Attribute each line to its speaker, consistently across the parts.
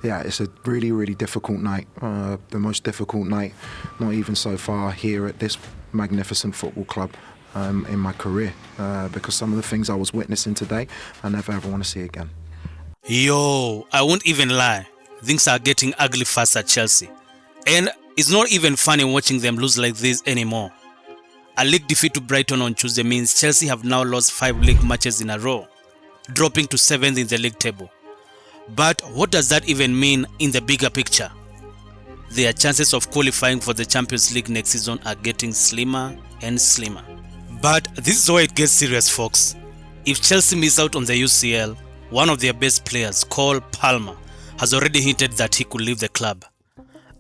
Speaker 1: Yeah, it's a really, really difficult night. The most difficult night, not even so far here at this magnificent football club in my career. Because some of the things I was witnessing today, I never ever want to see again.
Speaker 2: Yo, I won't even lie. Things are getting ugly fast at Chelsea. And it's not even funny watching them lose like this anymore. A league defeat to Brighton on Tuesday means Chelsea have now lost 5 league matches in a row, dropping to 7th in the league table. But what does that even mean in the bigger picture? Their chances of qualifying for the Champions League next season are getting slimmer and slimmer. But this is where it gets serious, folks. If Chelsea miss out on the UCL, one of their best players, Cole Palmer, has already hinted that he could leave the club.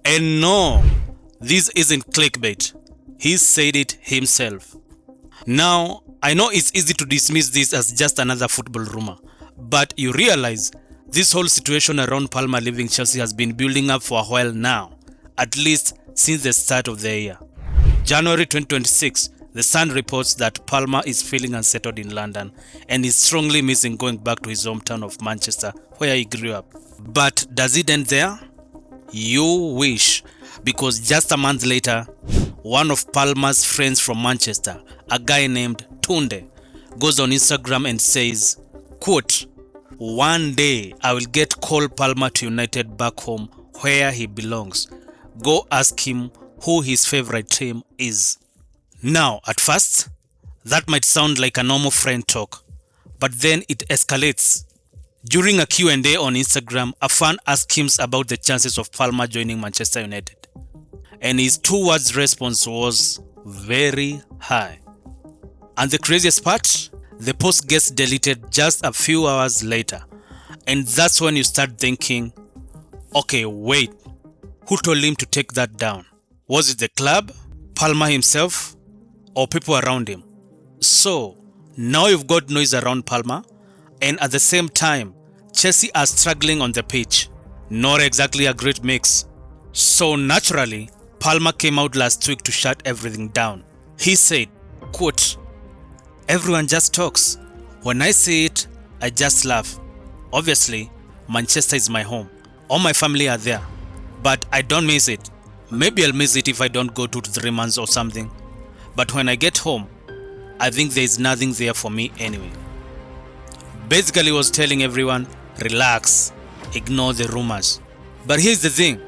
Speaker 2: And no, this isn't clickbait. He said it himself. Now, I know it's easy to dismiss this as just another football rumor, but you realize this whole situation around Palmer leaving Chelsea has been building up for a while now, at least since the start of the year. January 2026, The Sun reports that Palmer is feeling unsettled in London and is strongly missing going back to his hometown of Manchester, where he grew up. But does it end there? You wish, because just a month later, one of Palmer's friends from Manchester, a guy named Tunde, goes on Instagram and says, quote, "One day I will get Cole Palmer to United back home where he belongs. Go ask him who his favorite team is." Now, at first, that might sound like a normal friend talk, but then it escalates. During a Q&A on Instagram, a fan asked him about the chances of Palmer joining Manchester United. And his 2 words response was very high. And the craziest part? The post gets deleted just a few hours later. And that's when you start thinking, okay, wait, who told him to take that down? Was it the club, Palmer himself, or people around him? So, now you've got noise around Palmer, and at the same time, Chelsea are struggling on the pitch. Not exactly a great mix. So naturally, Palmer came out last week to shut everything down. He said, quote, "Everyone just talks. When I see it, I just laugh. Obviously, Manchester is my home. All my family are there. But I don't miss it. Maybe I'll miss it if I don't go 2 to 3 months or something. But when I get home, I think there is nothing there for me anyway." Basically, he was telling everyone, relax, ignore the rumors. But here's the thing,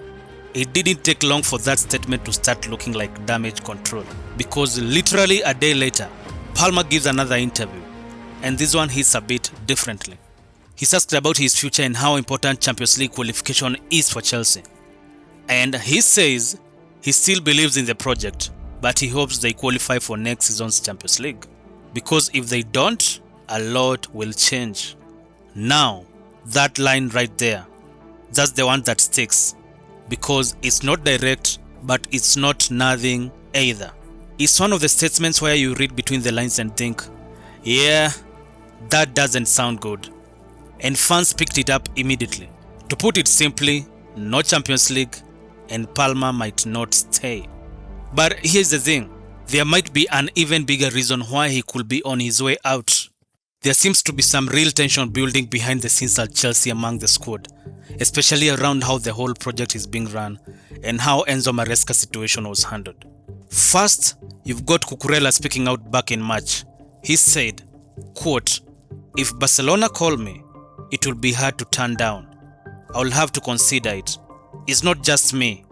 Speaker 2: it didn't take long for that statement to start looking like damage control. Because literally a day later, Palmer gives another interview, and this one hits a bit differently. He's asked about his future and how important Champions League qualification is for Chelsea. And he says he still believes in the project, but he hopes they qualify for next season's Champions League. Because if they don't, a lot will change. Now, that line right there, that's the one that sticks. Because it's not direct, but it's not nothing either. It's one of the statements where you read between the lines and think, yeah, that doesn't sound good. And fans picked it up immediately. To put it simply, no Champions League, and Palmer might not stay. But here's the thing, there might be an even bigger reason why he could be on his way out. There seems to be some real tension building behind the scenes at Chelsea among the squad, especially around how the whole project is being run and how Enzo Maresca's situation was handled. First, you've got Cucurella speaking out back in March. He said, quote, "If Barcelona call me, it will be hard to turn down. I'll have to consider it. It's not just me.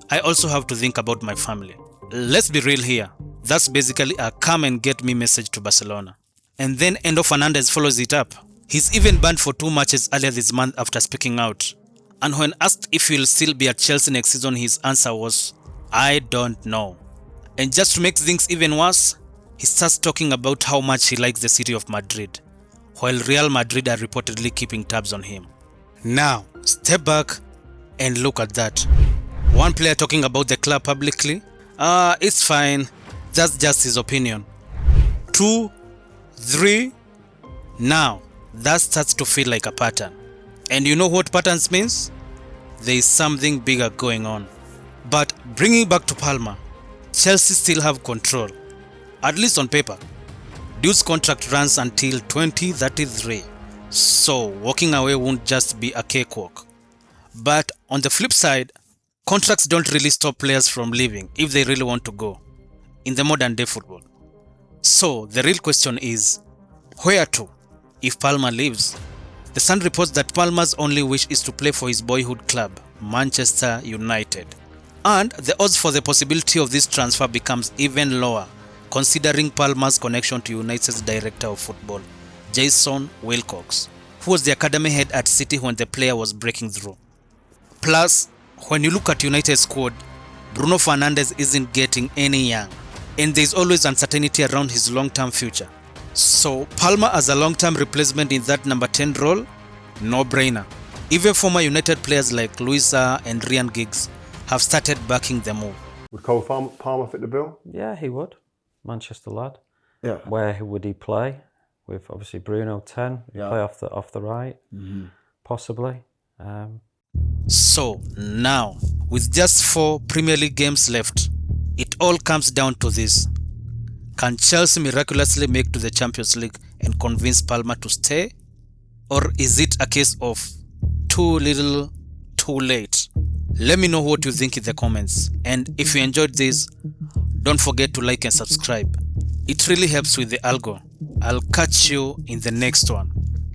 Speaker 2: I also have to think about my family." Let's be real here. That's basically a come and get me message to Barcelona. And then Endo Fernandez follows it up. He's even banned for 2 matches earlier this month after speaking out. And when asked if he'll still be at Chelsea next season, his answer was, "I don't know." And just to make things even worse, he starts talking about how much he likes the city of Madrid, while Real Madrid are reportedly keeping tabs on him. Now, step back and look at that. One player talking about the club publicly? It's fine. That's just his opinion. 2, 3. Now, that starts to feel like a pattern. And you know what patterns means? There is something bigger going on. But bringing back to Palmer, Chelsea still have control, at least on paper. Dude's contract runs until 2033, so walking away won't just be a cakewalk. But on the flip side, contracts don't really stop players from leaving if they really want to go in the modern day football. So the real question is, where to if Palmer leaves? The Sun reports that Palmer's only wish is to play for his boyhood club, Manchester United. And the odds for the possibility of this transfer becomes even lower, considering Palmer's connection to United's director of football, Jason Wilcox, who was the academy head at City when the player was breaking through. Plus, when you look at United's squad, Bruno Fernandes isn't getting any young, and there's always uncertainty around his long-term future. So Palmer as a long-term replacement in that number 10 role, no-brainer. Even former United players like Luisa and Ryan Giggs have started backing the move.
Speaker 3: Would Cole Palmer fit the bill?
Speaker 4: Yeah, he would. Manchester lad.
Speaker 3: Yeah.
Speaker 4: Where would he play? With obviously Bruno 10,
Speaker 3: Yeah.
Speaker 4: play off the right, possibly.
Speaker 2: So now, with just 4 Premier League games left, it all comes down to this. Can Chelsea miraculously make to the Champions League and convince Palmer to stay? Or is it a case of too little, too late? Let me know what you think in the comments. And if you enjoyed this, don't forget to like and subscribe. It really helps with the algo. I'll catch you in the next one.